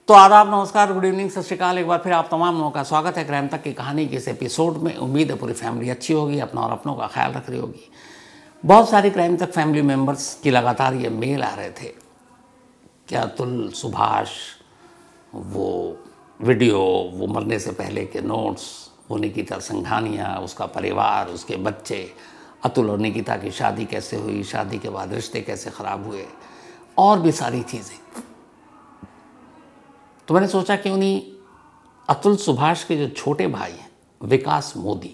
तो आदाब, नमस्कार, गुड इवनिंग, सत श्रीकाल। एक बार फिर आप तमाम लोगों का स्वागत है क्राइम तक की कहानी के इस एपिसोड में। उम्मीद है पूरी फैमिली अच्छी होगी, अपना और अपनों का ख्याल रख रही होगी। बहुत सारी क्राइम तक फैमिली मेम्बर्स की लगातार ये मेल आ रहे थे कि अतुल, सुभाष, वो वीडियो, वो मरने से पहले के नोट्स, वो निकिता संघानिया, उसका परिवार, उसके बच्चे, अतुल और निकिता की शादी कैसे हुई, शादी के बाद रिश्ते कैसे ख़राब हुए, और भी सारी चीज़ें। तो मैंने सोचा कि उन्हीं अतुल सुभाष के जो छोटे भाई हैं विकास मोदी,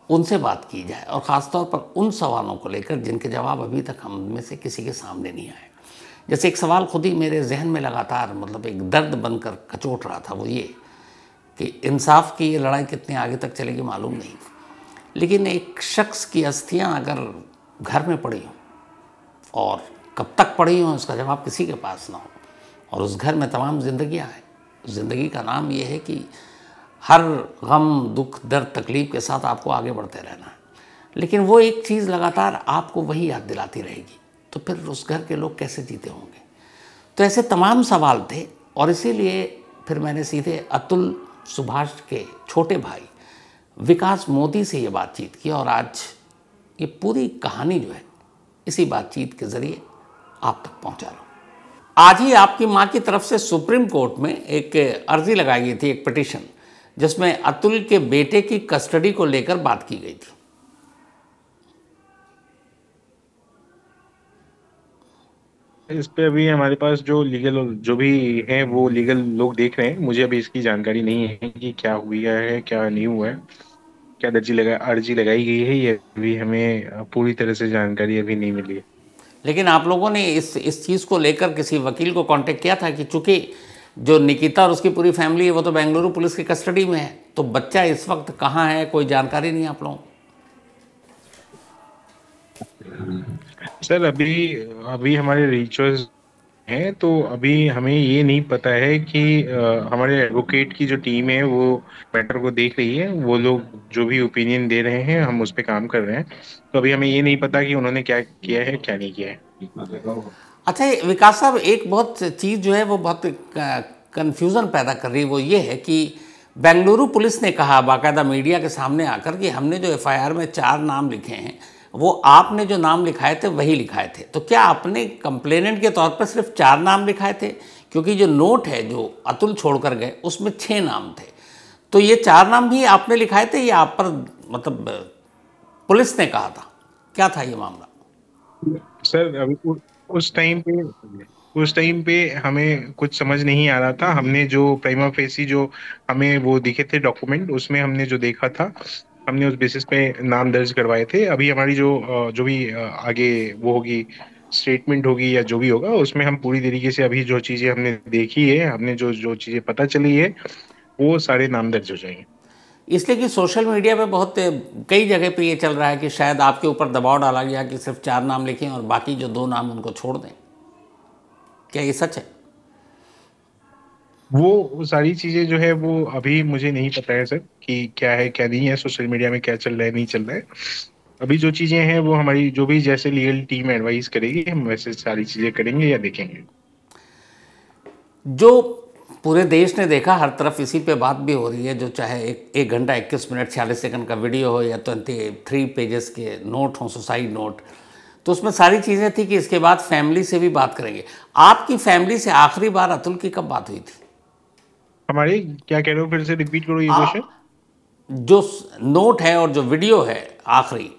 उनसे बात की जाए, और ख़ासतौर पर उन सवालों को लेकर जिनके जवाब अभी तक हम में से किसी के सामने नहीं आए। जैसे एक सवाल खुद ही मेरे जहन में लगातार एक दर्द बनकर कचोट रहा था, वो ये कि इंसाफ की ये लड़ाई कितने आगे तक चलेगी मालूम नहीं, लेकिन एक शख्स की अस्थियां अगर घर में पड़ी हों और कब तक पड़ी हों उसका जवाब किसी के पास ना हो, और उस घर में तमाम जिंदगियां हैं। ज़िंदगी का नाम ये है कि हर गम, दुख, दर्द, तकलीफ़ के साथ आपको आगे बढ़ते रहना है, लेकिन वो एक चीज़ लगातार आपको वही याद दिलाती रहेगी, तो फिर उस घर के लोग कैसे जीते होंगे। तो ऐसे तमाम सवाल थे, और इसीलिए फिर मैंने सीधे अतुल सुभाष के छोटे भाई विकास मोदी से ये बातचीत की, और आज ये पूरी कहानी जो है इसी बातचीत के ज़रिए आप तक पहुंचा रहा हूँ। आज ही आपकी मां की तरफ से सुप्रीम कोर्ट में एक अर्जी लगाई गई थी, एक पिटीशन, जिसमें अतुल के बेटे की कस्टडी को लेकर बात की गई थी। इस पे अभी हमारे पास जो भी है वो लीगल लोग देख रहे हैं। मुझे अभी इसकी जानकारी नहीं है कि क्या हुआ है क्या नहीं हुआ है, क्या अर्जी लगाई गई है, ये अभी हमें पूरी तरह से जानकारी अभी नहीं मिली है। लेकिन आप लोगों ने इस चीज़ को लेकर किसी वकील को कांटेक्ट किया था कि चूंकि जो निकिता और उसकी पूरी फैमिली है वो तो बेंगलुरु पुलिस की कस्टडी में है, तो बच्चा इस वक्त कहाँ है, कोई जानकारी नहीं आप लोगों को? सर अभी अभी हमारे रिचर्स हैं, तो अभी हमें ये नहीं पता है कि हमारे एडवोकेट की जो टीम है वो मैटर को देख रही है। वो लोग जो भी ओपिनियन दे रहे हैं हम उस पर काम कर रहे हैं। तो अभी हमें ये नहीं पता कि उन्होंने क्या किया है क्या नहीं किया है। अच्छा, ये विकास साहब, एक बहुत चीज़ जो है वो बहुत कन्फ्यूज़न पैदा कर रही है, वो ये है कि बेंगलुरु पुलिस ने कहा बाकायदा मीडिया के सामने आकर कि हमने जो एफआईआर में 4 नाम लिखे हैं वो आपने जो नाम लिखाए थे वही लिखाए थे। तो क्या आपने कंप्लेनेंट के तौर पर सिर्फ 4 नाम लिखाए थे? क्योंकि जो नोट है जो अतुल छोड़कर गए उसमें 6 नाम थे, तो ये 4 नाम भी आपने लिखाए थे या आप पर पुलिस ने कहा था? क्या था ये मामला? सर अभी उस टाइम पे हमें कुछ समझ नहीं आ रहा था। हमने जो प्राइमा फेसी जो हमें वो दिखे थे डॉक्यूमेंट, उसमें हमने जो देखा था हमने उस बेसिस पे नाम दर्ज करवाए थे। अभी हमारी जो भी आगे वो होगी स्टेटमेंट होगी या जो भी होगा, उसमें हम पूरी तरीके से अभी जो चीजें हमने देखी है, हमने जो जो चीजें पता चली है, वो सारे नाम दर्ज हो जाएंगे। इसलिए कि सोशल मीडिया पे बहुत कई जगह पे ये चल रहा है कि शायद आपके ऊपर दबाव डाला गया कि सिर्फ 4 नाम लिखें और बाकी जो 2 नाम उनको छोड़ दें। क्या ये सच है? वो सारी चीजें जो है वो अभी मुझे नहीं पता है सर कि क्या है क्या नहीं है, सोशल मीडिया में क्या चल रहा है नहीं चल रहा है। अभी जो चीजें हैं वो हमारी जो भी जैसे लीगल टीम एडवाइस करेगी हम वैसे सारी चीजें करेंगे या देखेंगे। जो पूरे देश ने देखा, हर तरफ इसी पे बात भी हो रही है, जो चाहे 1 घंटा 21 मिनट 46 सेकंड का वीडियो हो या 23 पेजेस के नोट हों, सुसाइड नोट, तो उसमें सारी चीज़ें थी कि इसके बाद फैमिली से भी बात करेंगे। आपकी फैमिली से आखिरी बार अतुल की कब बात हुई थी? हमारे क्या कह रहे हो, फिर से रिपीट करो ये आ, क्वेश्चन। जो नोट है और जो वीडियो है आखिरी,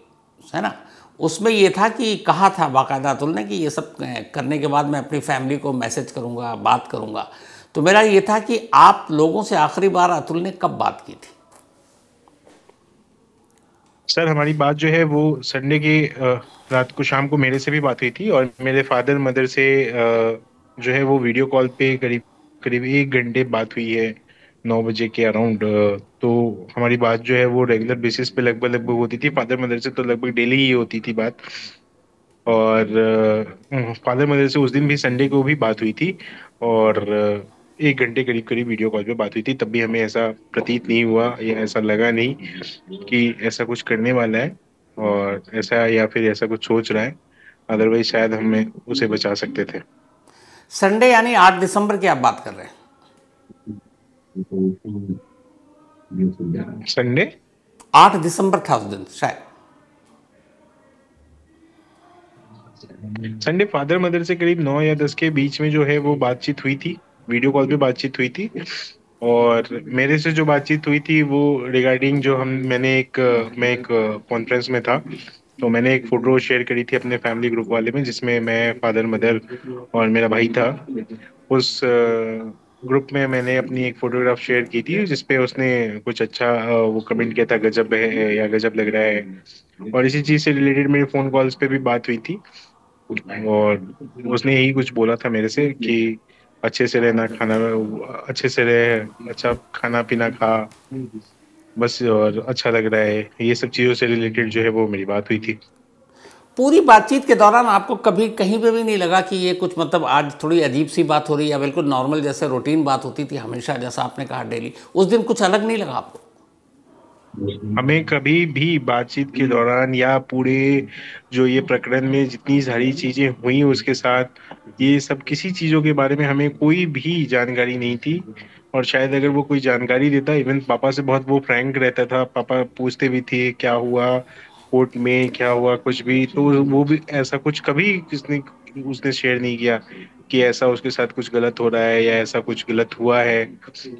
है ना, उसमें ये था कि कहा था बाकायदा अतुल ने कि ये सब करने के बाद मैं अपनी फैमिली को मैसेज करूंगा, बात करूंगा। तो मेरा ये था कि आप लोगों से आखिरी बार अतुल ने कब बात की थी? सर हमारी बात जो है वो संडे की रात को शाम को मेरे से भी बात हुई थी, और मेरे फादर मदर से जो है वो वीडियो कॉल पे करीब करीब 1 घंटे बात हुई है, 9 बजे के अराउंड। तो हमारी बात जो है वो रेगुलर बेसिस पे लगभग लगभग होती थी। फादर मदर से तो लगभग डेली ही होती थी बात। और फादर मदर से उस दिन भी संडे को भी बात हुई थी, और 1 घंटे करीब करीब वीडियो कॉल पे बात हुई थी। तब भी हमें ऐसा प्रतीत नहीं हुआ या ऐसा लगा नहीं कि ऐसा कुछ करने वाला है और ऐसा या फिर ऐसा कुछ सोच रहा है। अदरवाइज शायद हमें उसे बचा सकते थे। संडे यानी 8 दिसंबर की आप बात कर रहे हैं? संडे। 8 दिसंबर था उस दिन शायद। संडे फादर मदर से करीब 9 या 10 के बीच में जो है वो बातचीत हुई थी, वीडियो कॉल पे बातचीत हुई थी। और मेरे से जो बातचीत हुई थी वो रिगार्डिंग जो हम मैं एक कॉन्फ्रेंस में था, तो मैंने एक फोटो शेयर करी थी अपने फैमिली ग्रुप वाले में, जिसमें मैं, फादर मदर और मेरा भाई था। उस ग्रुप में मैंने अपनी एक फोटोग्राफ शेयर की थी जिसपे उसने कुछ अच्छा वो कमेंट किया था, गजब है या गजब लग रहा है। और इसी चीज से रिलेटेड मेरे फोन कॉल्स पे भी बात हुई थी। और उसने यही कुछ बोला था मेरे से कि अच्छे से रहना, खाना अच्छे से रहे, अच्छा खाना पीना खा बस, और अच्छा लग रहा है, ये सब चीजों से रिलेटेड जो है वो मेरी बात हुई थी। पूरी बातचीत के दौरान आपको कभी कहीं पे भी नहीं लगा कि ये कुछ मतलब आज थोड़ी अजीब सी बात हो रही है, या बिल्कुल नॉर्मल जैसे रूटीन बात होती थी हमेशा, जैसा आपने कहा डेली, उस दिन कुछ अलग नहीं लगा आपको? हमें कभी भी बातचीत के दौरान या पूरे जो ये प्रकरण में जितनी सारी चीजें हुई उसके साथ, ये सब किसी चीजों के बारे में हमें कोई भी जानकारी नहीं थी। और शायद अगर वो कोई जानकारी देता, इवन पापा से बहुत वो फ्रैंक रहता था, पापा पूछते भी थे क्या हुआ कोर्ट में, क्या हुआ, कुछ भी, तो वो भी ऐसा कुछ कभी किसने उसने शेयर नहीं किया कि ऐसा उसके साथ कुछ गलत हो रहा है या ऐसा कुछ गलत हुआ है,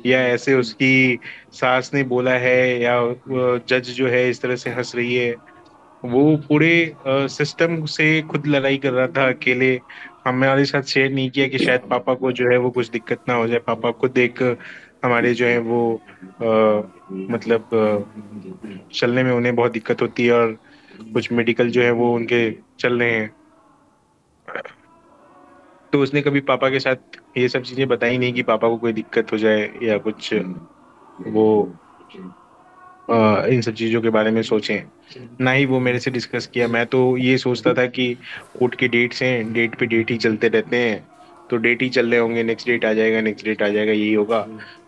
या ऐसे उसकी सास ने बोला है, या जज जो है इस तरह से हंस रही है। वो पूरे सिस्टम से खुद लड़ाई कर रहा था अकेले। हमारे साथ शेयर नहीं किया कि शायद पापा को जो है वो कुछ दिक्कत ना हो जाए, पापा खुद एक हमारे जो है वो मतलब चलने में उन्हें बहुत दिक्कत होती है, और कुछ मेडिकल जो है वो उनके चल रहे हैं। तो उसने कभी पापा के साथ ये सब चीजें बताई नहीं कि पापा को कोई दिक्कत हो जाए या कुछ, वो इन सब चीजों के बारे में सोचें। ना ही वो मेरे से डिस्कस किया। मैं तो ये सोचता था कि कोर्ट के डेट्स हैं, डेट पे डेट ही चलते रहते हैं, तो डेट ही चल रहे होंगे, नेक्स्ट डेट आ जाएगा, नेक्स्ट डेट आ जाएगा, यही होगा।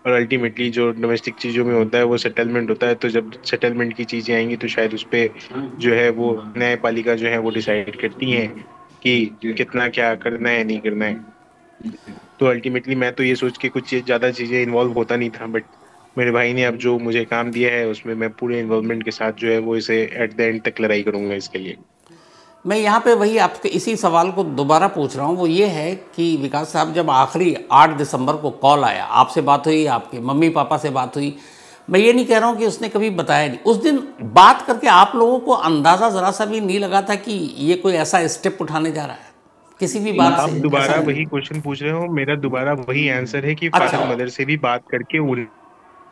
और अल्टीमेटली जो डोमेस्टिक चीजों में होता है वो सेटलमेंट होता है, तो जब सेटलमेंट की चीजें आएंगी तो शायद उस पे जो है वो न्यायपालिका जो है वो डिसाइड करती है कि कितना क्या करना है, नहीं करना है। तो अल्टीमेटली मैं तो ये सोच के कुछ ज्यादा चीजें इन्वॉल्व होता नहीं था, बट मेरे भाई ने अब जो मुझे काम दिया है उसमें मैं पूरे इन्वॉल्वमेंट के साथ जो है वो इसे एट द एंड तक लड़ाई करूंगा इसके लिए। मैं यहाँ पे वही आपके इसी सवाल को दोबारा पूछ रहा हूँ, वो ये है कि विकास साहब, जब आखिरी 8 दिसंबर को कॉल आया, आपसे बात हुई, आपके मम्मी पापा से बात हुई, मैं ये नहीं कह रहा हूँ कि उसने कभी बताया नहीं, उस दिन बात करके आप लोगों को अंदाज़ा ज़रा सा भी नहीं लगा था कि ये कोई ऐसा स्टेप उठाने जा रहा है किसी भी बात आप से? ऐसा दोबारा नहीं? वही क्वेश्चन पूछ रहे हो, मेरा दोबारा वही आंसर है कि अच्छा, फादर मदर से भी बात करके उन्हें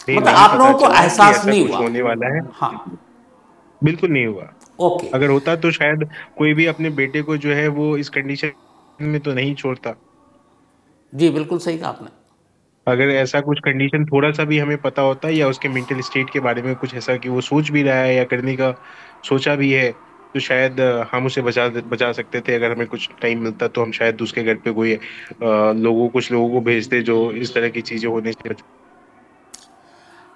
मतलब नहीं आप पता लोगों को चला कि एहसास ऐसा नहीं कुछ हुआ? होने वाला है। हाँ। बिल्कुल नहीं हुआ। ओके। अगर होता तो शायद कोई भी अपने बेटे को जो है वो इस कंडीशन में तो नहीं छोड़ता। जी बिल्कुल सही कहा आपने। अगर ऐसा कुछ कंडीशन थोड़ा सा भी हमें पता होता, या उसके मेंटल स्टेट के बारे में कुछ ऐसा कि वो सोच भी रहा है या करने का सोचा भी है, तो शायद हम उसे बचा सकते थे। अगर हमें कुछ टाइम मिलता तो हम शायद उसके घर पे कोई कुछ लोगों को भेजते जो इस तरह की चीजें होने से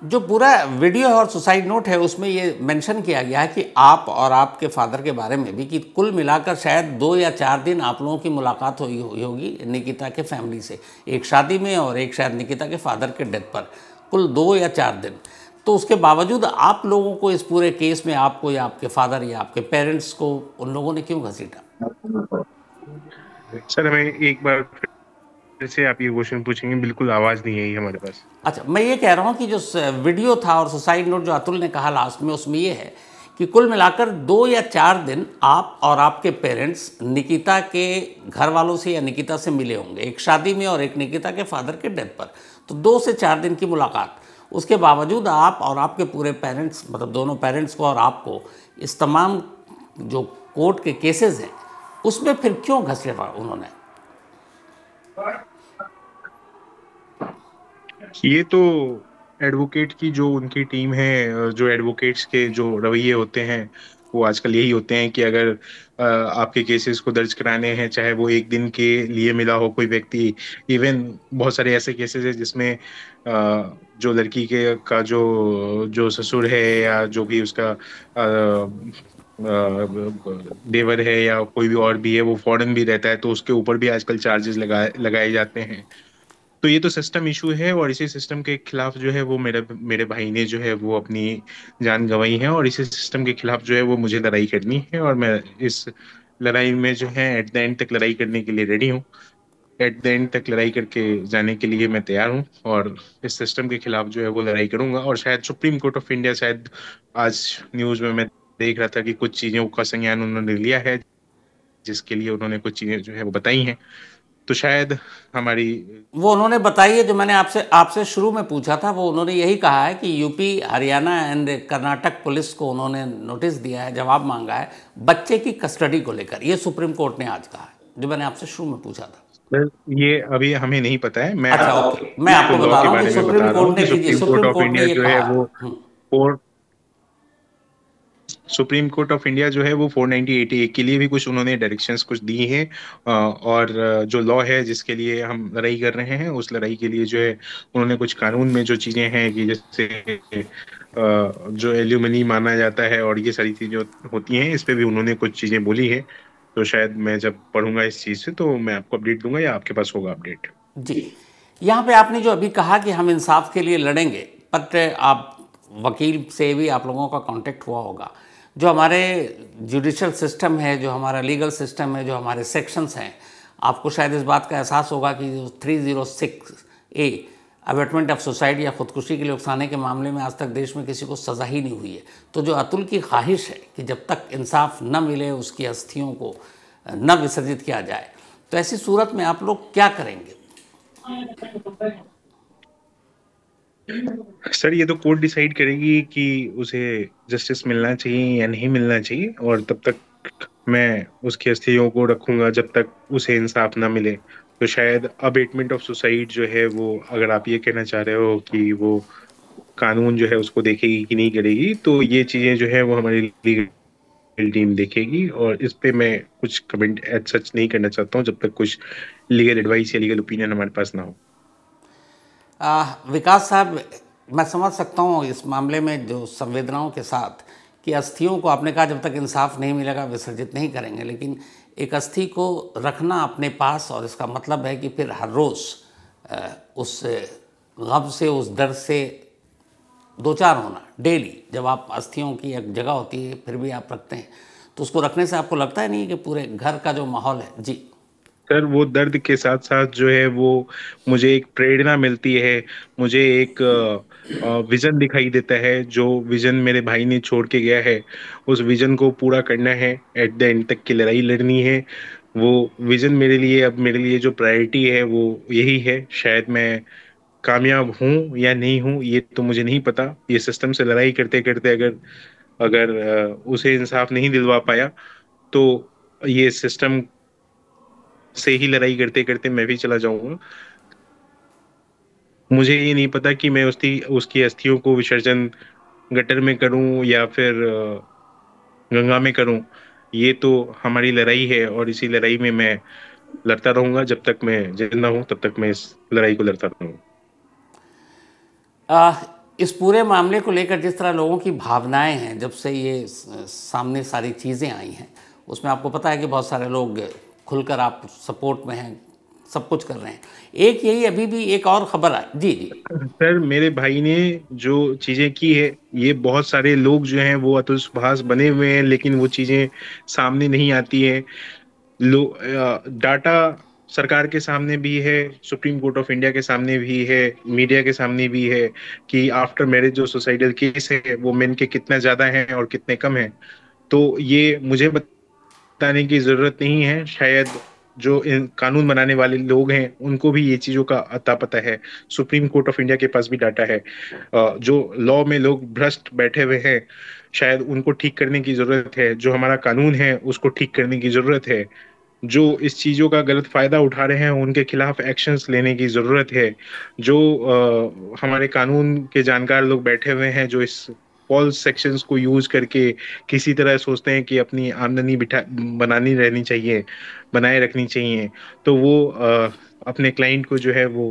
जो पूरा वीडियो है और सुसाइड नोट है, उसमें ये मेंशन किया गया है कि आप और आपके फादर के बारे में भी, कि कुल मिलाकर शायद 2 या 4 दिन आप लोगों की मुलाकात हुई होगी निकिता के फैमिली से, एक शादी में और एक शायद निकिता के फादर के डेथ पर, कुल 2 या 4 दिन। तो उसके बावजूद आप लोगों को इस पूरे केस में, आपको या आपके फादर या आपके पेरेंट्स को, उन लोगों ने क्यों घसीटा? सर हमें एक बार फिर से आप ये क्वेश्चन पूछेंगे, बिल्कुल आवाज नहीं आई हमारे पास। अच्छा, मैं ये कह रहा हूँ कि जो वीडियो था और सुसाइड नोट जो अतुल ने कहा लास्ट में, उसमें ये है कि कुल मिलाकर 2 या 4 दिन आप और आपके पेरेंट्स निकिता के घर वालों से या निकिता से मिले होंगे, एक शादी में और एक निकिता के फादर के डेथ पर। तो 2 से 4 दिन की मुलाकात, उसके बावजूद आप और आपके पूरे पेरेंट्स, मतलब दोनों पेरेंट्स को और आपको, इस तमाम जो कोर्ट के केसेस हैं उसमें फिर क्यों घसीटा उन्होंने? ये तो एडवोकेट की जो उनकी टीम है, जो एडवोकेट्स के जो रवैये होते हैं वो आजकल यही होते हैं कि अगर आपके केसेस को दर्ज कराने हैं, चाहे वो एक दिन के लिए मिला हो कोई व्यक्ति, इवन बहुत सारे ऐसे केसेस हैं जिसमें जो लड़की के का जो जो ससुर है या जो भी उसका देवर है या कोई भी और भी है, वो फॉरेन भी रहता है, तो उसके ऊपर भी आजकल चार्जेस लगाए लगाए जाते हैं। तो तो ये तो सिस्टम इशू है, और इसी सिस्टम के खिलाफ जो है वो मेरे मेरे भाई ने जो है वो अपनी जान गंवाई है, और इसी सिस्टम के खिलाफ जो है वो मुझे लड़ाई करनी है, और मैं इस लड़ाई में जो है एट द एंड तक लड़ाई करने के लिए रेडी हूँ। एट द एंड तक लड़ाई करके जाने के लिए मैं तैयार हूँ, और इस सिस्टम के खिलाफ जो है वो लड़ाई करूंगा। और शायद सुप्रीम कोर्ट ऑफ इंडिया, शायद आज न्यूज में मैं देख रहा था कि कुछ चीजों का संज्ञान उन्होंने लिया है, जिसके लिए उन्होंने कुछ चीजें जो है वो बताई हैं। तो शायद हमारी वो उन्होंने बताई है जो मैंने आपसे आपसे शुरू में पूछा था, वो उन्होंने यही कहा है कि UP, Haryana and Karnataka police को उन्होंने नोटिस दिया है, जवाब मांगा है बच्चे की कस्टडी को लेकर। ये सुप्रीम कोर्ट ने आज कहा है, जो मैंने आपसे शुरू में पूछा था। सर, ये अभी हमें नहीं पता है। मैं अच्छा, ओके, मैं आपको आपको लॉ बता के रहा हूँ कि बारे में सुप्रीम बता रहा हूँ कोर्ट ने, कि जी जी, supreme court supreme of court ने इंडिया ये जो है कहा वो है। For supreme court of India जो है वो 490/80 के लिए भी कुछ उन्होंने डायरेक्शंस कुछ दी हैं। और जो लॉ है जिसके लिए हम लड़ाई कर रहे हैं, उस लड़ाई के लिए जो है उन्होंने कुछ कानून में जो चीजें हैं कि जैसे जो एल्यूमनी माना जाता है और ये सारी चीजें होती हैं, इस पे भी उन्होंने कुछ चीजें बोली हैं। तो शायद मैं जब पढ़ूंगा इस चीज से तो मैं आपको अपडेट दूंगा, या आपके पास होगा अपडेट। जी, यहाँ पे आपने जो अभी कहा कि हम इंसाफ के लिए लड़ेंगे, बट आप वकील से भी आप लोगों का कांटेक्ट हुआ होगा। जो हमारे जुडिशल सिस्टम है, जो हमारा लीगल सिस्टम है, जो हमारे सेक्शंस हैं, आपको शायद इस बात का एहसास होगा कि 306A अबेटमेंट ऑफ सुसाइड या खुदकुशी के लिए उकसाने के मामले में आज तक देश में किसी को सज़ा ही नहीं हुई है। तो जो अतुल की ख्वाहिश है कि जब तक इंसाफ न मिले उसकी अस्थियों को न विसर्जित किया जाए, तो ऐसी सूरत में आप लोग क्या करेंगे? सर, ये तो कोर्ट डिसाइड करेगी कि उसे जस्टिस मिलना चाहिए या नहीं मिलना चाहिए, और तब तक मैं उसकी अस्थियों को रखूंगा जब तक उसे इंसाफ ना मिले। तो शायद अबेटमेंट ऑफ सुसाइड जो है वो, अगर आप ये कहना चाह रहे हो कि वो कानून जो है उसको देखेगी कि नहीं करेगी, तो ये चीजें जो है वो हमारी लीगल टीम देखेगी, और इस पे मैं कुछ कमेंट एज सच नहीं करना चाहता हूँ जब तक कुछ लीगल एडवाइस या लीगल ओपिनियन हमारे पास ना हो। विकास साहब, मैं समझ सकता हूँ इस मामले में जो संवेदनाओं के साथ कि अस्थियों को, आपने कहा जब तक इंसाफ नहीं मिलेगा विसर्जित नहीं करेंगे, लेकिन एक अस्थि को रखना अपने पास, और इसका मतलब है कि फिर हर रोज़ उस गम से, उस दर्द से दो चार होना डेली। जब आप अस्थियों की एक जगह होती है फिर भी आप रखते हैं, तो उसको रखने से आपको लगता है नहीं कि पूरे घर का जो माहौल है? जी। सर, वो दर्द के साथ साथ जो है वो मुझे एक प्रेरणा मिलती है। मुझे एक विजन दिखाई देता है, जो विजन मेरे भाई ने छोड़ के गया है। उस विजन को पूरा करना है, एट द एंड तक की लड़ाई लड़नी है। वो विजन मेरे लिए, अब मेरे लिए जो प्रायोरिटी है वो यही है। शायद मैं कामयाब हूं या नहीं हूं ये तो मुझे नहीं पता। ये सिस्टम से लड़ाई करते करते अगर अगर उसे इंसाफ नहीं दिलवा पाया, तो ये सिस्टम से ही लड़ाई करते करते मैं भी चला जाऊंगा। मुझे ये नहीं पता कि मैं उसकी उसकी अस्थियों को विसर्जन गटर में करूं या फिर गंगा में करूं। ये तो हमारी लड़ाई है, और इसी लड़ाई में मैं लड़ता रहूंगा। जब तक मैं जिंदा हूं तब तक मैं इस लड़ाई को लड़ता रहूंगा। इस पूरे मामले को लेकर जिस तरह लोगों की भावनाएं हैं, जब से ये सामने सारी चीज़ें आई हैं, उसमें आपको पता है कि बहुत सारे लोग खुलकर आप सपोर्ट में हैं, सब कुछ कर रहे हैं। एक यही अभी भी एक और खबर आई। जी जी। सर, मेरे भाई ने जो चीजें की है, ये बहुत सारे लोग जो हैं वो अतुल सुभाष बने हुए हैं, लेकिन वो चीजें सामने नहीं आती हैं। डाटा सरकार के सामने भी है, सुप्रीम कोर्ट ऑफ इंडिया के सामने भी है, मीडिया के सामने भी है कि आफ्टर मैरिज जो सुसाइडल केस है वो मेन के कितना ज्यादा है और कितने कम है। तो ये मुझे बताने की जरूरत नहीं है। शायद जो इन कानून बनाने वाले लोग हैं उनको भी ये चीजों का अता पता है। सुप्रीम कोर्ट ऑफ इंडिया के पास भी डाटा है। जो लॉ में लोग भ्रष्ट बैठे हुए हैं, शायद उनको ठीक करने की जरूरत है। जो हमारा कानून है उसको ठीक करने की जरूरत है। जो इस चीजों का गलत फायदा उठा रहे हैं उनके खिलाफ एक्शंस लेने की जरूरत है। जो हमारे कानून के जानकार लोग बैठे हुए हैं, जो इस फॉल्स सेक्शंस को यूज करके किसी तरह सोचते हैं कि अपनी आमदनी बिठा बनानी रहनी चाहिए, बनाए रखनी चाहिए, तो वो अपने क्लाइंट को जो है वो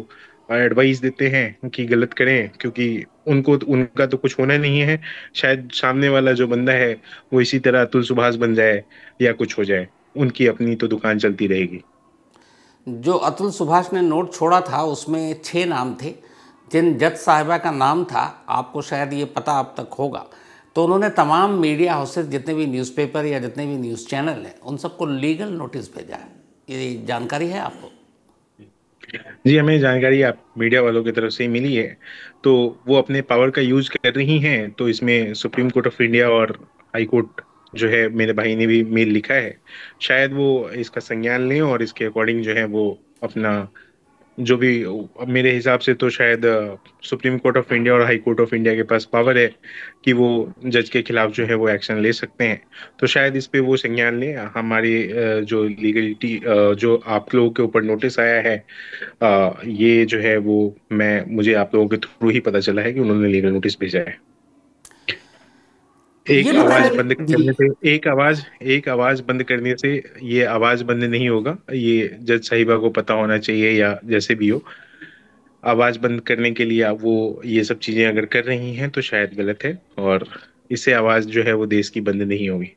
एडवाइस देते हैं कि गलत करें, क्योंकि उनको उनका तो कुछ होना नहीं है। शायद सामने वाला जो बंदा है वो इसी तरह अतुल सुभाष बन जाए या कुछ हो जाए, उनकी अपनी तो दुकान चलती रहेगी। जो अतुल सुभाष ने नोट छोड़ा था उसमें 6 नाम थे, जिन जज साहिबा का नाम था, आपको शायद ये पता अब तक होगा, तो उन्होंने तमाम मीडिया हाउसेस, जितने भी न्यूज़पेपर या जितने भी न्यूज़ चैनल हैं, उन सबको लीगल नोटिस भेजा है। ये जानकारी है आपको? जी, हमें जानकारी आप मीडिया वालों की तरफ से ही मिली है। तो वो अपने पावर का यूज कर रही हैं, तो इसमें सुप्रीम कोर्ट ऑफ इंडिया और हाई कोर्ट जो है, मेरे भाई ने भी मेल लिखा है। शायद वो इसका संज्ञान लें और इसके अकॉर्डिंग जो है वो अपना जो भी, अब मेरे हिसाब से तो शायद सुप्रीम कोर्ट ऑफ इंडिया और हाई कोर्ट ऑफ इंडिया के पास पावर है कि वो जज के खिलाफ जो है वो एक्शन ले सकते हैं। तो शायद इस पे वो संज्ञान लें। हमारी जो लीगलिटी, जो आप लोगों के ऊपर नोटिस आया है, ये जो है वो मुझे आप लोगों के थ्रू ही पता चला है कि उन्होंने लीगल नोटिस भेजा है। ये बताइए जी। एक आवाज बंद करने से ये आवाज बंद नहीं होगा। ये जज साहिबा को पता होना चाहिए, या जैसे भी हो, आवाज बंद करने के लिए आप वो ये सब चीजें अगर कर रही हैं तो शायद गलत है, और इससे आवाज जो है वो देश की बंद नहीं होगी।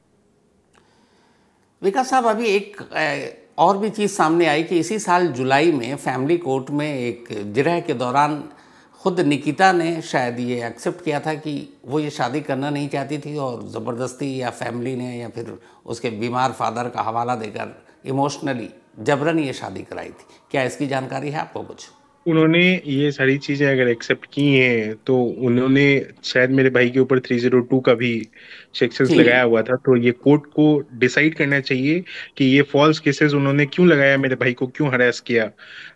विकास साहब, अभी एक और भी चीज़ सामने आई कि इसी साल जुलाई में फैमिली कोर्ट में एक जिरह के दौरान खुद निकिता ने शायद ये एक्सेप्ट किया था कि वो ये शादी करना नहीं चाहती थी, और ज़बरदस्ती या फैमिली ने या फिर उसके बीमार फादर का हवाला देकर इमोशनली जबरन ये शादी कराई थी। क्या इसकी जानकारी है आपको कुछ? उन्होंने ये सारी चीजें अगर एक्सेप्ट की हैं तो उन्होंने शायद मेरे भाई के ऊपर 302 का भी सेक्शंस जी। लगाया हुआ था। तो ये कोर्ट को डिसाइड करना चाहिए कि ये फॉल्स केसेस उन्होंने क्यों लगाया, मेरे भाई को क्यों हरास किया,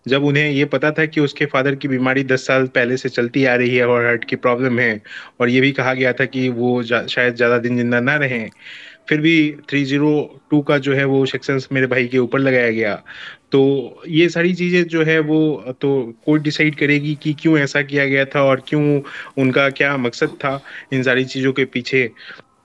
जब उन्हें ये पता था कि उसके फादर की बीमारी 10 साल पहले से चलती आ रही है और हार्ट की प्रॉब्लम है, और ये भी कहा गया था कि वो शायद ज्यादा दिन जिंदा ना रहें। फिर भी 302 का जो है वो सेक्शंस मेरे भाई के ऊपर लगाया गया। तो ये सारी चीजें जो है वो तो कोर्ट डिसाइड करेगी कि क्यों ऐसा किया गया था और क्यों, उनका क्या मकसद था इन सारी चीजों के पीछे।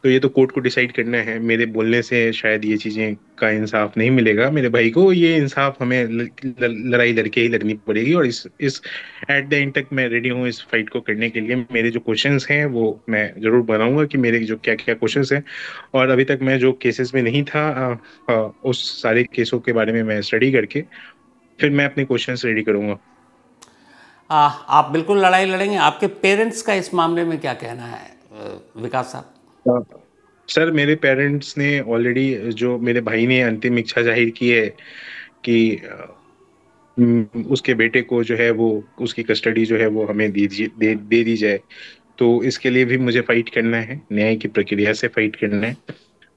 तो ये तो कोर्ट को डिसाइड करना है। मेरे बोलने से शायद ये चीजें का इंसाफ नहीं मिलेगा मेरे भाई को। ये इंसाफ हमें लड़ाई लड़के ही लड़नी पड़ेगी, और इस एट द एंड तक मैं रेडी हूँ इस फाइट को करने के लिए। मेरे जो क्वेश्चंस हैं वो मैं जरूर बनाऊंगा कि मेरे जो क्या क्या क्वेश्चंस हैं, और अभी तक मैं जो केसेस में नहीं था, उस सारे केसों के बारे में मैं स्टडी करके फिर मैं अपने क्वेश्चंस रेडी करूंगा। आप बिल्कुल लड़ाई लड़ेंगे। आपके पेरेंट्स का इस मामले में क्या कहना है विकास साहब? सर, मेरे पेरेंट्स ने ऑलरेडी, जो मेरे भाई ने अंतिम इच्छा जाहिर की है कि उसके बेटे को जो है वो उसकी कस्टडी जो है वो हमें दे दी जाए। तो इसके लिए भी मुझे फाइट करना है, न्याय की प्रक्रिया से फाइट करना है।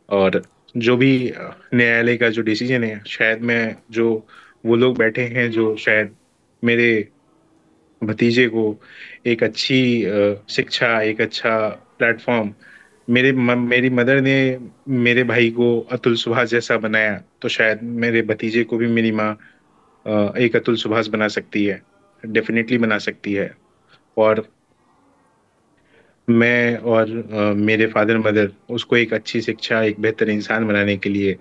और जो भी न्यायालय का जो डिसीजन है, शायद मैं जो वो लोग बैठे हैं जो शायद मेरे भतीजे को एक अच्छी शिक्षा, एक अच्छा प्लेटफॉर्म, मेरी मदर ने मेरे भाई को अतुल सुभाष जैसा बनाया, तो शायद मेरे भतीजे को भी मेरी माँ एक अतुल सुभाष बना सकती है, डेफिनेटली बना सकती है। और मैं और मेरे फादर मदर उसको एक अच्छी शिक्षा, एक बेहतर इंसान बनाने के लिए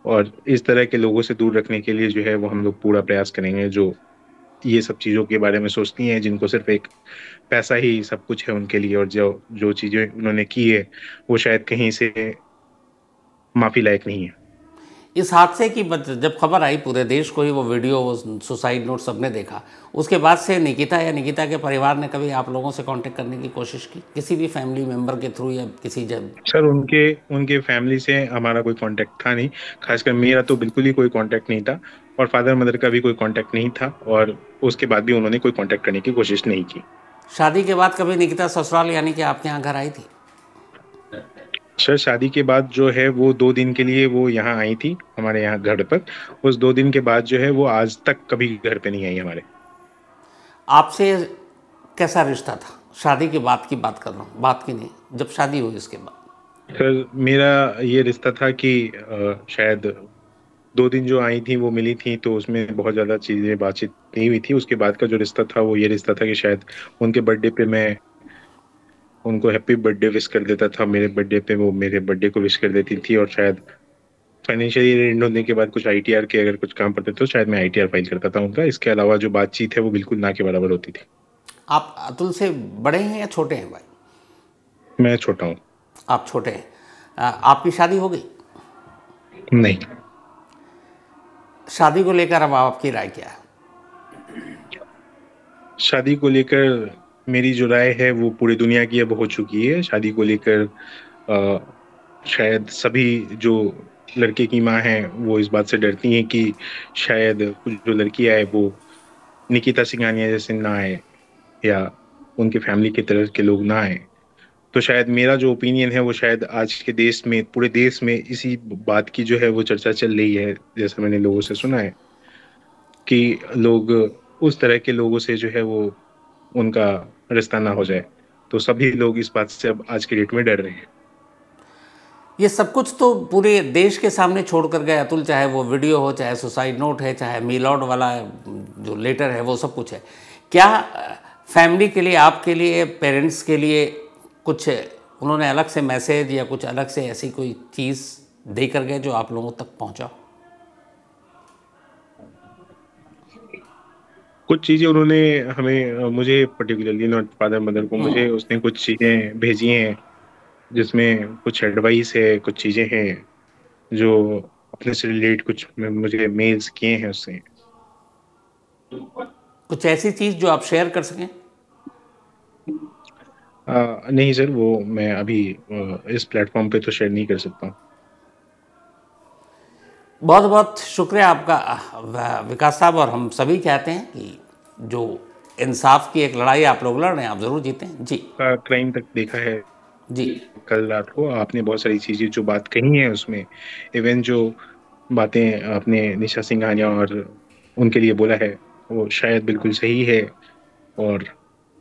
और इस तरह के लोगों से दूर रखने के लिए जो है वो हम लोग पूरा प्रयास करेंगे, जो ये सब चीजों के बारे में सोचती हैं, जिनको सिर्फ एक पैसा ही सब कुछ है उनके लिए, और जो जो चीजें उन्होंने की है वो शायद कहीं से माफी लायक नहीं है। इस हादसे की जब खबर आई, पूरे देश को ही वो वीडियो, वो सुसाइड नोट सबने देखा, उसके बाद से निकिता या निकिता के परिवार ने कभी आप लोगों से कांटेक्ट करने की कोशिश की, किसी भी फैमिली मेंबर के थ्रू या किसी जब? सर, उनके उनके फैमिली से हमारा कोई कांटेक्ट था नहीं। खासकर मेरा तो बिल्कुल ही कोई कांटेक्ट नहीं था, और फादर मदर का भी कोई कांटेक्ट नहीं था, और उसके बाद भी उन्होंने कोई कांटेक्ट करने की कोशिश नहीं की। शादी के बाद कभी निकिता ससुराल यानी कि आपके यहाँ घर आई थी? सर, शादी के बाद जो है वो 2 दिन के लिए वो यहाँ आई थी हमारे यहाँ घर पर। उस 2 दिन के बाद जो है वो आज तक कभी घर पे नहीं आई हमारे। आपसे कैसा रिश्ता था? शादी के बाद की बात कर रहा हूँ, बात की नहीं, जब शादी हुई उसके बाद। सर, मेरा ये रिश्ता था कि शायद 2 दिन जो आई थी वो मिली थी, तो उसमें बहुत ज्यादा चीजें बातचीत नहीं हुई थी। उसके बाद का जो रिश्ता था वो ये रिश्ता था कि शायद उनके बर्थडे पे मैं उनको हैप्पी बर्थडे विश कर देता था, मेरे बर्थडे पे वो मेरे बर्थडे को विश कर देती थी, और शायद फाइनेंशियली रेंड होने के बाद कुछ आईटीआर के अगर कुछ काम पड़ते तो शायद मैं आईटीआर फाइल करता था उनका। इसके अलावा जो बातचीत है वो बिल्कुल ना के बराबर होती थी। आप अतुल से बड़े हैं या छोटे हैं भाई? मैं छोटा हूँ। आप छोटे हैं। आपकी शादी हो गई? नहीं। शादी को लेकर अब आपकी राय क्या है? शादी को लेकर मेरी जो राय है वो पूरी दुनिया की अब हो चुकी है। शादी को लेकर शायद सभी जो लड़के की माँ है वो इस बात से डरती हैं कि शायद कुछ जो लड़की आए वो निकिता सिंघानिया जैसे ना आए, या उनके फैमिली की तरफ के लोग ना आए। तो शायद मेरा जो ओपिनियन है वो शायद आज के देश में, पूरे देश में इसी बात की जो है वो चर्चा चल रही है, जैसा मैंने लोगों से सुना है कि लोग उस तरह के लोगों से जो है वो उनका रिश्ता ना हो जाए। तो सभी लोग इस बात से अब आज के डेट में डर रहे हैं। ये सब कुछ तो पूरे देश के सामने छोड़ कर गए अतुल, चाहे वो वीडियो हो, चाहे सुसाइड नोट है, चाहे मीलॉट वाला जो लेटर है, वो सब कुछ है। क्या फैमिली के लिए, आपके लिए, पेरेंट्स के लिए कुछ उन्होंने अलग से मैसेज या कुछ अलग से ऐसी कोई चीज़ दे कर गए जो आप लोगों तक पहुंचा? कुछ चीजें उन्होंने हमें, मुझे पर्टिकुलरली, नॉट फादर मदर को, मुझे उसने कुछ चीजें भेजी हैं जिसमें कुछ एडवाइस है, कुछ चीजें हैं जो अपने से रिलेट कुछ मुझे मेल्स किए हैं उससे। कुछ ऐसी चीज़ जो आप शेयर कर सकें? नहीं सर, वो मैं अभी इस प्लेटफॉर्म पे तो शेयर नहीं कर सकता। बहुत बहुत शुक्रिया आपका विकास साहब। और हम सभी चाहते हैं कि जो इंसाफ की एक लड़ाई आप लोग लड़ रहे हैं, आप ज़रूर जीतें जी। का क्राइम तक देखा है जी कल रात को। आपने बहुत सारी चीजें जो बात कही है उसमें, इवन जो बातें आपने निशा सिंघानिया और उनके लिए बोला है वो शायद बिल्कुल सही है। और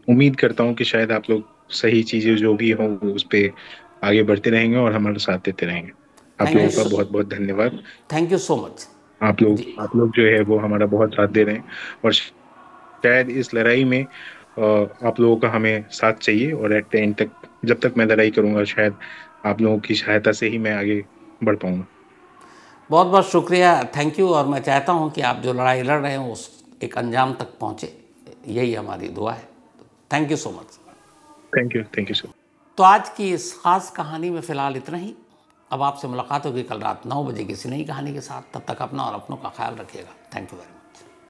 उम्मीद करता हूँ कि शायद आप लोग सही चीजें जो भी हों वो उस पे आगे बढ़ते रहेंगे और हमारा साथ देते रहेंगे। आप थैंक यू, लोगों का बहुत बहुत धन्यवाद। थैंक यू सो मच जी। आप लोग जो है वो हमारा बहुत साथ दे रहे हैं, और शायद इस लड़ाई में आप लोगों का हमें साथ चाहिए। और एट द एंड तक, जब तक मैं लड़ाई करूंगा, शायद आप लोगों की सहायता से ही मैं आगे बढ़ पाऊंगा। बहुत बहुत शुक्रिया, थैंक यू। और मैं चाहता हूं कि आप जो लड़ाई लड़ रहे हैं उस एक अंजाम तक पहुंचे, यही हमारी दुआ है। Thank you so much. Thank you sir. तो आज की इस खास कहानी में फ़िलहाल इतना ही। अब आपसे मुलाकात होगी कल रात 9 बजे किसी नई कहानी के साथ। तब तक अपना और अपनों का ख्याल रखिएगा। Thank you very much.